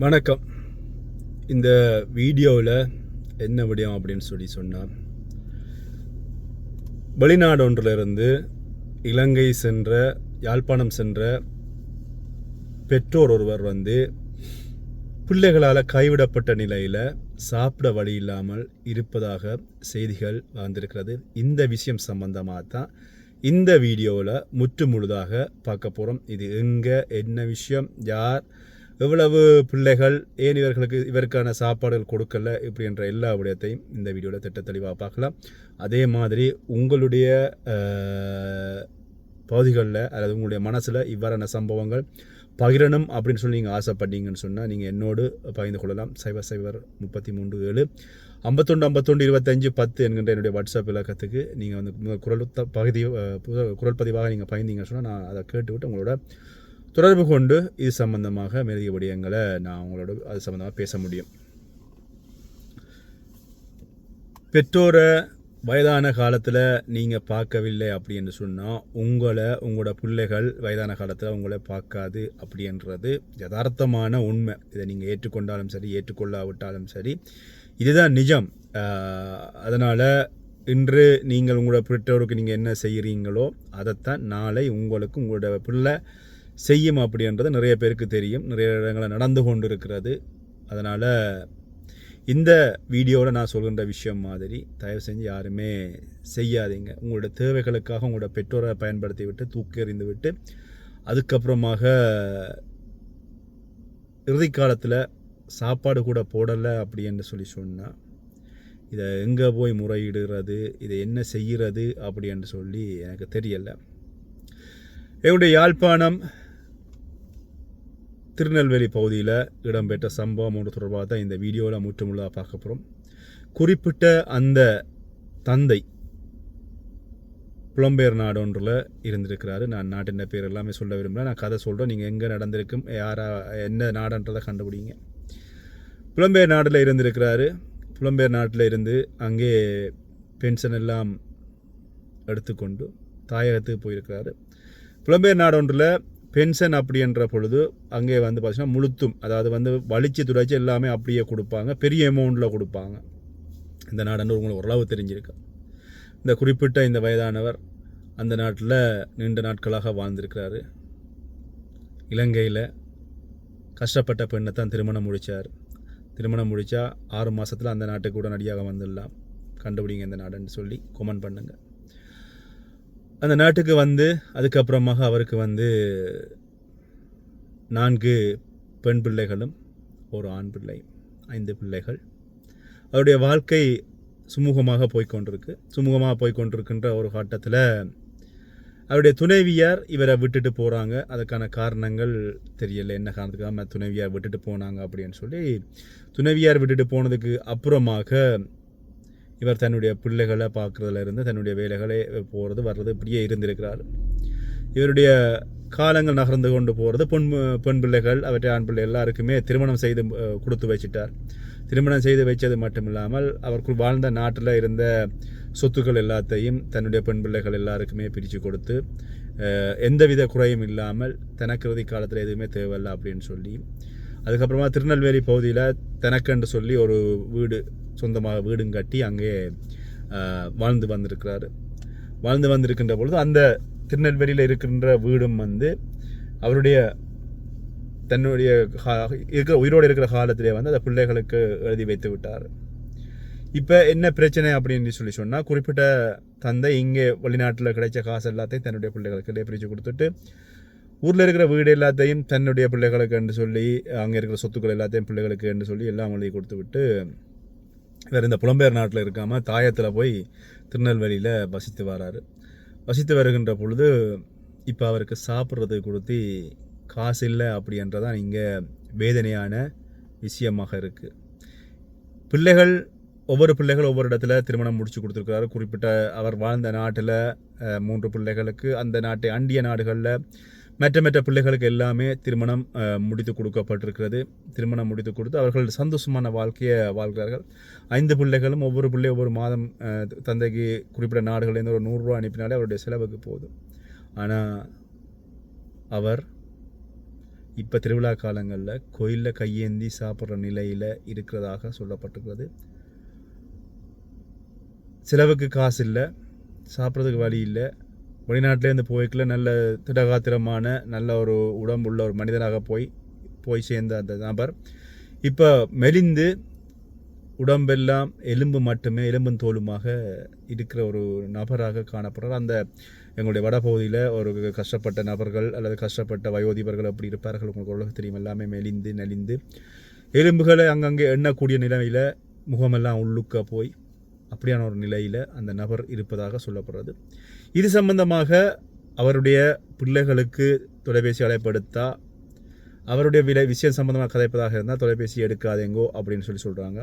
வணக்கம். இந்த வீடியோவில் என்ன விடயம் அப்படின்னு சொன்னால், வெளிநாடு ஒன்றிலிருந்து இலங்கை சென்ற யாழ்ப்பாணம் சென்ற பெற்றோர் ஒருவர் பிள்ளைகளால் கைவிடப்பட்ட நிலையில் சாப்பிட வழி இல்லாமல் இருப்பதாக செய்திகள் வந்திருக்கிறது. இந்த விஷயம் சம்பந்தமாக தான் இந்த வீடியோவில் முற்று முழுதாக பார்க்க போகிறோம். இது எங்கே, என்ன விஷயம், யார், எவ்வளவு பிள்ளைகள், ஏன் இவருக்கான சாப்பாடுகள் கொடுக்கல, இப்படின்ற எல்லா விடயத்தையும் இந்த வீடியோவில் திட்ட தெளிவாக பார்க்கலாம். அதே மாதிரி உங்களுடைய பகுதிகளில் அல்லது உங்களுடைய மனசில் இவ்வாறான சம்பவங்கள் பகிரணும் அப்படின்னு சொல்லி நீங்கள் ஆசைப்பட்டீங்கன்னு சொன்னால் நீங்கள் என்னோடு பகிர்ந்து கொள்ளலாம். 0033 7 51 25 10 என்கின்ற என்னுடைய வாட்ஸ்அப் இலக்கத்துக்கு நீங்கள் குரல் பதிவாக நீங்கள் பகிர்ந்தீங்கன்னு சொன்னால் நான் அதை கேட்டுவிட்டு உங்களோட தொடர்பு கொண்டு இது சம்பந்தமாக மேலதிக விடயங்களை நான் உங்களோட அது சம்பந்தமாக பேச முடியும். பெற்றோரை வயதான காலத்தில் நீங்கள் பார்க்கவில்லை அப்படின்னு சொன்னால் உங்களோட பிள்ளைகள் வயதான காலத்தில் உங்களை பார்க்காது அப்படின்றது யதார்த்தமான உண்மை. இதை நீங்கள் ஏற்றுக்கொண்டாலும் சரி, ஏற்றுக்கொள்ளாவிட்டாலும் சரி, இதுதான் நிஜம். அதனால் இன்று நீங்கள் உங்களோட பெற்றோருக்கு நீங்கள் என்ன செய்கிறீங்களோ அதைத்தான் நாளை உங்களுக்கு உங்களோட பிள்ளை செய்யும் அப்படின்றது நிறைய பேருக்கு தெரியும், நிறைய இடங்களில் நடந்து கொண்டு இருக்கிறது. அதனால் இந்த வீடியோவில் நான் சொல்கின்ற விஷயம் மாதிரி தயவு செஞ்சு யாருமே செய்யாதீங்க. உங்களோட தேவைகளுக்காக உங்களோட பெற்றோரை பயன்படுத்தி விட்டு தூக்கி எறிந்து விட்டு அதுக்கப்புறமாக இறுதி காலத்தில் சாப்பாடு கூட போடலை அப்படின்னு சொன்னால் இதை எங்கே போய் முறையிடுறது, இதை என்ன செய்கிறது அப்படின்னு சொல்லி எனக்கு தெரியலை. என்னுடைய யாழ்ப்பாணம் திருநெல்வேலி பகுதியில் இடம்பெற்ற சம்பவம் ஒன்று தொடர்பாக தான் இந்த வீடியோவில் முற்றுமுழுதாக பார்க்க போகிறோம். குறிப்பிட்ட அந்த தந்தை புலம்பெயர் நாடு ஒன்றில் இருந்திருக்கிறாரு. நான் நாட்டின் பேர் எல்லாமே சொல்ல விரும்புகிறேன், நான் கதை சொல்கிறேன், நீங்கள் எங்கே நடந்திருக்கும், என்ன நாடுன்றதை கண்டுபிடிங்க. புலம்பெயர் நாட்டில் இருந்திருக்கிறாரு. புலம்பெயர் நாட்டில் இருந்து அங்கே பென்ஷன் எல்லாம் எடுத்துக்கொண்டு தாயகத்துக்கு போயிருக்கிறாரு. புலம்பெயர் நாடு ஒன்றில் பென்ஷன் அப்படின்ற பொழுது அங்கே பார்த்தீங்கன்னா முழுத்தும், அதாவது வலிச்சு துடைச்சி எல்லாமே அப்படியே கொடுப்பாங்க, பெரிய அமௌண்ட்டில் கொடுப்பாங்க. இந்த நாடுன்னு உங்களுக்கு ஓரளவு தெரிஞ்சிருக்கு. இந்த குறிப்பிட்ட இந்த வயதானவர் அந்த நாட்டில் நீண்ட நாட்களாக வாழ்ந்திருக்கிறாரு. இலங்கையில் கஷ்டப்பட்ட பெண்ணை தான் திருமணம் முடித்தார். திருமணம் முடித்தா 6 மாதத்தில் அந்த நாட்டுக்கு உடனடியாக வந்துடலாம். கண்டுபிடிங்க இந்த நாடுன்னு சொல்லி கமெண்ட் பண்ணுங்கள். அந்த நாட்டுக்கு அதுக்கப்புறமாக அவருக்கு 4 பெண் பிள்ளைகளும் ஒரு ஆண் பிள்ளை, 5 பிள்ளைகள். அவருடைய வாழ்க்கை சுமூகமாக போய்கொண்டிருக்கின்ற ஒரு கட்டத்தில் அவருடைய துணைவியார் இவரை விட்டுட்டு போகிறாங்க. அதுக்கான காரணங்கள் தெரியலை, என்ன காரணத்துக்காக துணைவியார் விட்டுட்டு போனாங்க அப்படின்னு சொல்லி. துணைவியார் விட்டுட்டு போனதுக்கு அப்புறமாக இவர் தன்னுடைய பிள்ளைகளை பார்க்குறதுல இருந்து தன்னுடைய வேலைகளை போகிறது வர்றது இப்படியே இருந்திருக்கிறார். இவருடைய காலங்கள் நகர்ந்து கொண்டு போகிறது. பெண் பிள்ளைகள், அவற்றை ஆண் பிள்ளை எல்லாருக்குமே திருமணம் செய்து கொடுத்து வச்சிட்டார். திருமணம் செய்து வைச்சது மட்டும் இல்லாமல் அவருக்குள் வாழ்ந்த நாட்டில் இருந்த சொத்துக்கள் எல்லாத்தையும் தன்னுடைய பெண் பிள்ளைகள் எல்லாருக்குமே பிரித்து கொடுத்து எந்தவித குறையும் இல்லாமல் தனக்கு இறுதி காலத்தில் எதுவுமே தேவையில்லை அப்படின்னு சொல்லி, அதுக்கப்புறமா திருநெல்வேலி பகுதியில் தனக்கென்று சொல்லி ஒரு வீடு, சொந்தமாக வீடும் கட்டி அங்கே வாழ்ந்து வந்திருக்கின்ற பொழுது அந்த திருநெல்வேலியில் இருக்கின்ற வீடும் அவருடைய தன்னுடைய உயிரோடு இருக்கிற காலத்திலே அந்த பிள்ளைகளுக்கு எழுதி வைத்து விட்டார். இப்போ என்ன பிரச்சனை அப்படின்னு சொல்லி சொன்னால், குறிப்பிட்ட தந்தை இங்கே வெளிநாட்டில் கிடைச்ச காசு எல்லாத்தையும் தன்னுடைய பிள்ளைகளுக்கு பிரித்து கொடுத்துட்டு ஊரில் இருக்கிற வீடு எல்லாத்தையும் தன்னுடைய பிள்ளைகளுக்கு என்று சொல்லி, அங்கே இருக்கிற சொத்துக்கள் எல்லாத்தையும் பிள்ளைகளுக்கு என்று சொல்லி எல்லாம் எழுதி கொடுத்து விட்டு வேறு இந்த புலம்பெயர் நாட்டில் இருக்காமல் தாயத்தில் போய் திருநெல்வேலியில் வசித்து வருகின்ற பொழுது இப்போ அவருக்கு சாப்பிட்றது கொடுத்து காசு இல்லை அப்படின்றதான் இங்கே வேதனையான விஷயமாக இருக்குது. ஒவ்வொரு பிள்ளைகள் ஒவ்வொரு இடத்துல திருமணம் முடித்து கொடுத்துருக்கிறாரு. குறிப்பிட்ட அவர் வாழ்ந்த நாட்டில் 3 பிள்ளைகளுக்கு, அந்த நாட்டை அண்டிய நாடுகளில் மற்ற பிள்ளைகளுக்கு எல்லாமே திருமணம் முடித்து கொடுக்கப்பட்டிருக்கிறது. திருமணம் முடித்து கொடுத்து அவர்கள் சந்தோஷமான வாழ்க்கையை வாழ்கிறார்கள். 5 பிள்ளைகளும் ஒவ்வொரு மாதம் தந்தைக்கு குறிப்பிட்ட நாடுகளிலிருந்து ஒரு 100 ரூபா அனுப்பினாலே அவருடைய செலவுக்கு போதும். ஆனால் அவர் இப்போ திருவிழா காலங்களில் கோயிலில் கையேந்தி சாப்பிட்ற நிலையில் இருக்கிறதாக சொல்லப்பட்டிருக்கிறது. செலவுக்கு காசு இல்லை, சாப்பிட்றதுக்கு வழி இல்லை. வெளிநாட்டிலேருந்து போய்க்குள்ள நல்ல திடகாத்திரமான நல்ல ஒரு உடம்புள்ள ஒரு மனிதனாக போய் சேர்ந்த அந்த நபர் இப்போ மெலிந்து உடம்பெல்லாம் எலும்பு மட்டுமே எலும்பும் தோலுமாக இருக்கிற ஒரு நபராக காணப்படுறார். அந்த எங்களுடைய வடபகுதியில் ஒரு கஷ்டப்பட்ட நபர்கள் அல்லது கஷ்டப்பட்ட வயோதிபர்கள் அப்படி இருப்பார்கள். உங்களுக்கு உலக தெரியும், எல்லாமே மெலிந்து நலிந்து எலும்புகளை அங்கங்கே எண்ணக்கூடிய நிலையில் முகமெல்லாம் உள்ளுக்க போய் அப்படியான ஒரு நிலையில் அந்த நபர் இருப்பதாக சொல்லப்படுறது. இது சம்பந்தமாக அவருடைய பிள்ளைகளுக்கு தொலைபேசி அழைப்படுத்தா அவருடைய விஷயம் சம்பந்தமாக கதைப்பதாக இருந்தால் தொலைபேசி எடுக்காதேங்கோ அப்படின்னு சொல்கிறாங்க.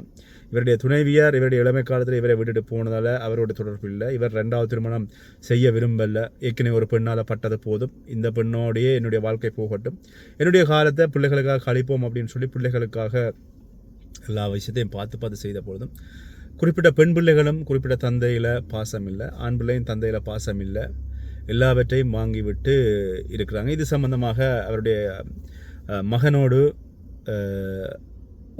இவருடைய துணைவியார் இவருடைய இளமை காலத்தில் இவரை விட்டுட்டு போனதால் அவருடைய தொடர்பு இல்லை. இவர் 2வது திருமணம் செய்ய விரும்பலை. ஏற்கனவே ஒரு பெண்ணால் பட்டது போதும், இந்த பெண்ணோடையே என்னுடைய வாழ்க்கை போகட்டும், என்னுடைய காலத்தை பிள்ளைகளுக்காக கழிப்போம் அப்படின்னு சொல்லி பிள்ளைகளுக்காக எல்லா விஷயத்தையும் பார்த்து செய்த பொழுதும் குறிப்பிட்ட பெண் பிள்ளைகளும் குறிப்பிட்ட தந்தையில் பாசம் இல்லை, ஆண் பிள்ளையும் தந்தையில் பாசம் இல்லை, எல்லாவற்றையும் வாங்கிவிட்டு இருக்கிறாங்க. இது சம்பந்தமாக அவருடைய மகனோடு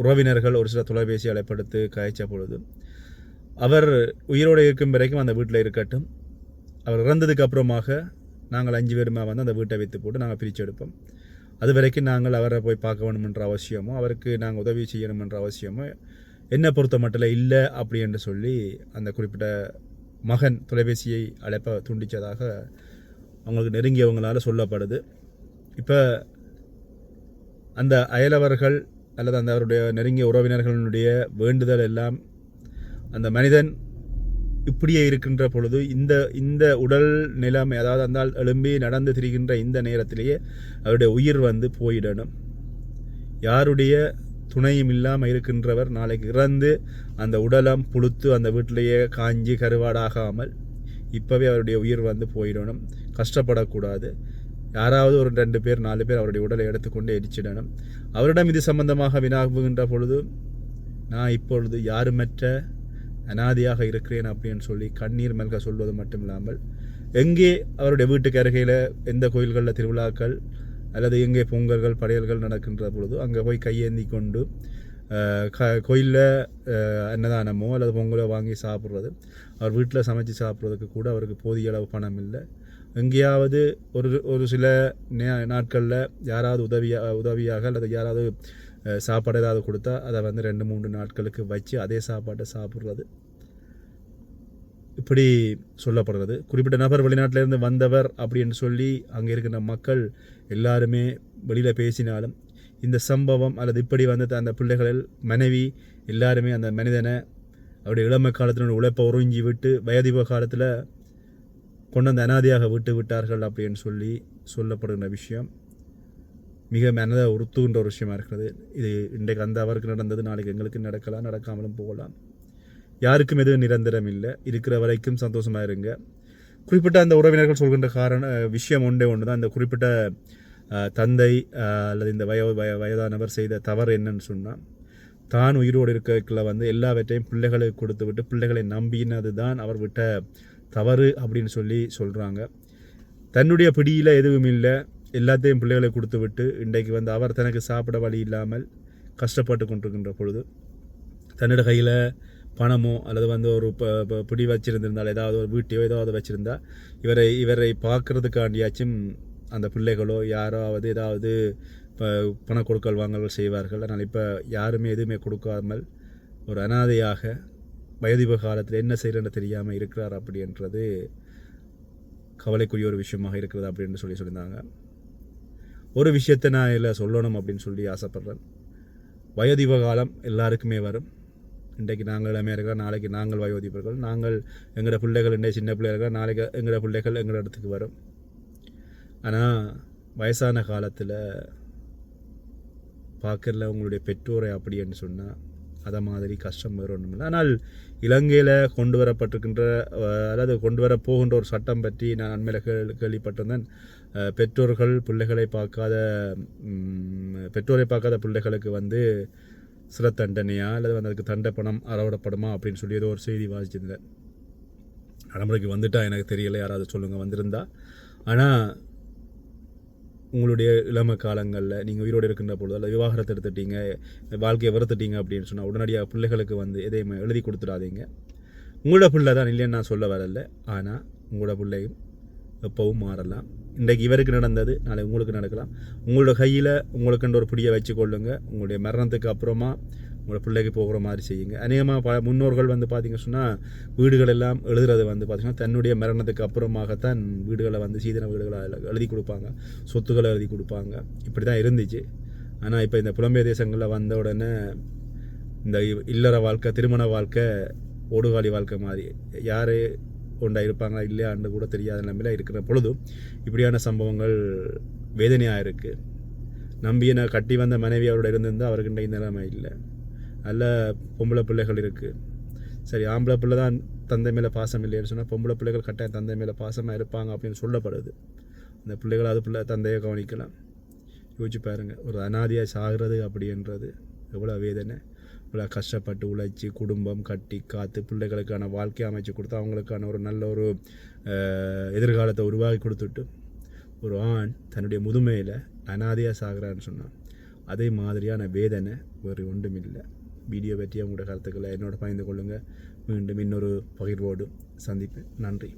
உறவினர்கள் ஒரு சில தொலைபேசி அழைப்படுத்து காய்ச்ச பொழுது அவர் உயிரோடு இருக்கும் வரைக்கும் அந்த வீட்டில் இருக்கட்டும், அவர் இறந்ததுக்கு அப்புறமாக நாங்கள் 5 பேருமா வந்து அந்த வீட்டை வைத்து போட்டு நாங்கள் பிரித்து எடுப்போம். அது வரைக்கும் நாங்கள் அவரை போய் பார்க்க வேணுமென்ற அவசியமோ அவருக்கு நாங்கள் உதவி செய்யணுமென்ற அவசியமோ என்னை பொறுத்த மட்டும் இல்லை அப்படி என்று சொல்லி அந்த குறிப்பிட்ட மகன் தொலைபேசியை அழைப்ப துண்டித்ததாக அவங்களுக்கு நெருங்கியவங்களால் சொல்லப்படுது. இப்போ அந்த அயலவர்கள் அல்லது அந்த அவருடைய நெருங்கிய உறவினர்களுடைய வேண்டுதல் எல்லாம் அந்த மனிதன் இப்படியே இருக்கின்ற பொழுது இந்த உடல் நிலைமை, அதாவது அந்த எழும்பி நடந்து திரிகின்ற இந்த நேரத்திலேயே அவருடைய உயிர் வந்து போயிடணும். யாருடைய துணையும் இல்லாமல் இருக்கின்றவர் நாளைக்கு இறந்து அந்த உடலம் புழுத்து அந்த வீட்டிலேயே காஞ்சி கருவாடாகாமல் இப்போவே அவருடைய உயிர் வந்து போயிடணும். கஷ்டப்படக்கூடாது. யாராவது ஒரு 2 பேர் 4 பேர் அவருடைய உடலை எடுத்துக்கொண்டு எரிச்சிடணும். அவரிடம் இது சம்பந்தமாக வினாவுகின்ற பொழுது நான் இப்பொழுது யாருமற்ற அனாதியாக இருக்கிறேன் அப்படின்னு சொல்லி கண்ணீர் மல்க சொல்வது மட்டும் இல்லாமல் எங்கே அவருடைய வீட்டுக்கு அருகையில் எந்த கோயில்களில் திருவிழாக்கள் அல்லது எங்கே பொங்கல்கள் படையல்கள் நடக்கின்ற பொழுது அங்கே போய் கையேந்தி கொண்டு கோயிலில் அன்னதானமோ அல்லது பொங்கலோ வாங்கி சாப்பிட்றது, அவர் வீட்டில் சமைச்சு சாப்பிட்றதுக்கு கூட அவருக்கு போதிய அளவு பணம் இல்லை. எங்கேயாவது ஒரு சில நாட்களில் யாராவது உதவியாக அல்லது யாராவது சாப்பாடு ஏதாவது கொடுத்தா அதை வந்து 2-3 நாட்களுக்கு வச்சு அதே சாப்பாட்டை சாப்பிட்றது, இப்படி சொல்லப்படுறது. குறிப்பிட்ட நபர் வெளிநாட்டிலேருந்து வந்தவர் அப்படின்னு சொல்லி அங்கே இருக்கின்ற மக்கள் எல்லாருமே வெளியில் பேசினாலும் இந்த சம்பவம் அல்லது இப்படி வந்து அந்த பிள்ளைகளில் மனைவி எல்லாருமே அந்த மனிதனை அவருடைய இளமை காலத்தினுடைய உழைப்பை உறிஞ்சி விட்டு வயதிப காலத்தில் கொண்டு வந்து அனாதியாக விட்டார்கள் அப்படின்னு சொல்லி சொல்லப்படுகின்ற விஷயம் மிக மனதை உறுத்துகின்ற ஒரு விஷயமா இருக்கிறது. இது இன்றைக்கு அந்த அவருக்கு நடந்தது நாளைக்கு எங்களுக்கு நடக்கலாம், நடக்காமலும் போகலாம். யாருக்கும் எதுவும் நிரந்தரம் இல்லை. இருக்கிற வரைக்கும் சந்தோஷமாக இருங்க. குறிப்பிட்ட அந்த உறவினர்கள் சொல்கின்ற விஷயம் ஒன்று தான். இந்த குறிப்பிட்ட தந்தை அல்லது இந்த வயதானவர் செய்த தவறு என்னன்னு சொன்னால், தான் உயிரோடு இருக்கல வந்து எல்லாவற்றையும் பிள்ளைகளுக்கு கொடுத்து விட்டு பிள்ளைகளை நம்பினது தான் அவர் விட்ட தவறு அப்படின்னு சொல்லி சொல்கிறாங்க. தன்னுடைய பிடியில் எதுவும் இல்லை, எல்லாத்தையும் பிள்ளைகளை கொடுத்து விட்டு இன்றைக்கு வந்து அவர் தனக்கு சாப்பிட வழி இல்லாமல் கஷ்டப்பட்டு கொண்டிருக்கின்ற பொழுது தன்னோட கையில் பணமோ அல்லது வந்து ஒரு பிடி வச்சிருந்திருந்தால் ஏதாவது ஒரு வீட்டையோ ஏதாவது வச்சுருந்தா இவரை பார்க்குறதுக்காண்டியாச்சும் அந்த பிள்ளைகளோ யாராவது ஏதாவது பண கொடுக்கல் வாங்கல் செய்வார்கள். அதனால் இப்போ யாருமே எதுவுமே கொடுக்காமல் ஒரு அனாதையாக வயதிப காலத்தில் என்ன செய்கிறன்னு தெரியாமல் இருக்கிறார் அப்படின்றது கவலைக்குரிய ஒரு விஷயமாக இருக்கிறது அப்படின்னு சொல்லியிருந்தாங்க. ஒரு விஷயத்தை நான் இதில் சொல்லணும் அப்படின்னு சொல்லி ஆசைப்பட்றேன். வயோதிப காலம் எல்லாருக்குமே வரும். இன்றைக்கு நாங்கள் இளமையாக இருக்கிறோம், நாளைக்கு நாங்கள் வயோதிபர்கள், நாங்கள் எங்களோட பிள்ளைகள் இன்றைக்கு சின்ன பிள்ளைகள், நாளைக்கு எங்களோட பிள்ளைகள் எங்களோட இடத்துக்கு வரும். ஆனால் வயசான காலத்தில் பார்க்கல உங்களுடைய பெற்றோரை அப்படின்னு சொன்னால் அதை மாதிரி கஷ்டம் வேறு ஒன்றும் இல்லை. ஆனால் இலங்கையில் கொண்டு வரப்பட்டிருக்கின்ற அதாவது கொண்டு வர போகின்ற ஒரு சட்டம் பற்றி நான் அண்மையில் கேள்விப்பட்டிருந்தேன். பெற்றோரை பார்க்காத பிள்ளைகளுக்கு வந்து சில தண்டனையா அல்லது வந்து அதுக்கு தண்டை பணம் அறவிடப்படுமா அப்படின்னு சொல்லி ஏதோ ஒரு செய்தி வாசிச்சிருந்தேன். நடைமுறைக்கு வந்துட்டா எனக்கு தெரியலை, யாராவது சொல்லுங்கள் வந்திருந்தா. ஆனால் உங்களுடைய இளம காலங்களில் நீங்கள் உயிரோடு இருக்கின்ற பொழுது அல்லது விவாகரத்தை எடுத்துட்டீங்க, வாழ்க்கையை வெறுத்துட்டீங்க அப்படின்னு சொன்னால் உடனடியாக பிள்ளைகளுக்கு வந்து எதையுமே எழுதி கொடுத்துடாதீங்க. உங்களோட பிள்ளை தான் இல்லைன்னு நான் சொல்ல வரல, ஆனால் உங்களோட பிள்ளையும் எப்பவும் மாறலாம். இன்றைக்கு இவருக்கு நடந்தது நாளை உங்களுக்கு நடக்கலாம். உங்களோட கையில் உங்களுக்குன்ற ஒரு பிடியை வச்சு கொள்ளுங்க. உங்களுடைய மரணத்துக்கு அப்புறமா உங்களோட பிள்ளைக்கு போகிற மாதிரி செய்யுங்க. அநேகமாக முன்னோர்கள் வந்து பார்த்திங்க சொன்னால் வீடுகள் எல்லாம் எழுதுறது வந்து பார்த்திங்கன்னா தன்னுடைய மரணத்துக்கு அப்புறமாகத்தான் வீடுகளை வந்து சீதன வீடுகளை எழுதி கொடுப்பாங்க, சொத்துக்களை எழுதி கொடுப்பாங்க. இப்படி தான் இருந்துச்சு. ஆனால் இப்போ இந்த புலம்பெயர் தேசங்களில் வந்த உடனே இந்த இல்லற வாழ்க்கை, திருமண வாழ்க்கை ஓடுகாலி வாழ்க்கை மாதிரி யார் கொண்டா இருப்பாங்களா இல்லையான்னு கூட தெரியாத நிலைமையில் இருக்கிற பொழுதும் இப்படியான சம்பவங்கள் வேதனையாக இருக்குது. நம்பியை கட்டி வந்த மனைவி அவரோட இருந்திருந்தால் அவருக்கு இந்த நிலைமை இல்லை. நல்ல பொம்பளை பிள்ளைகள் இருக்குது. சரி, ஆம்பளை பிள்ளை தான் தந்தை மேலே பாசம் இல்லைன்னு சொன்னால் பொம்பளை பிள்ளைகள் கட்டாயம் தந்தை மேலே பாசமாக இருப்பாங்க அப்படின்னு சொல்லப்படுது. அந்த பிள்ளைகள் அது பிள்ளை தந்தையை கவனிக்கலாம். யோசிச்சு பாருங்கள், ஒரு அனாதையாக சாகிறது அப்படின்றது எவ்வளோ வேதனை. இவ்வளோ கஷ்டப்பட்டு உழைச்சி குடும்பம் கட்டி காத்து பிள்ளைகளுக்கான வாழ்க்கை அமைச்சு கொடுத்து அவங்களுக்கான ஒரு நல்ல ஒரு எதிர்காலத்தை உருவாக்கி கொடுத்துட்டு ஒரு ஆண் தன்னுடைய முதுமையில் அனாதையாக சாகிறான்னு சொன்னான். அதே மாதிரியான வேதனை வேறு ஒன்றும் இல்லை. வீடியோ பற்றி உங்களோட கருத்துக்களை என்னோட பகிர்ந்து கொள்ளுங்கள். மீண்டும் இன்னொரு பகிர்வோடு சந்திப்பேன். நன்றி.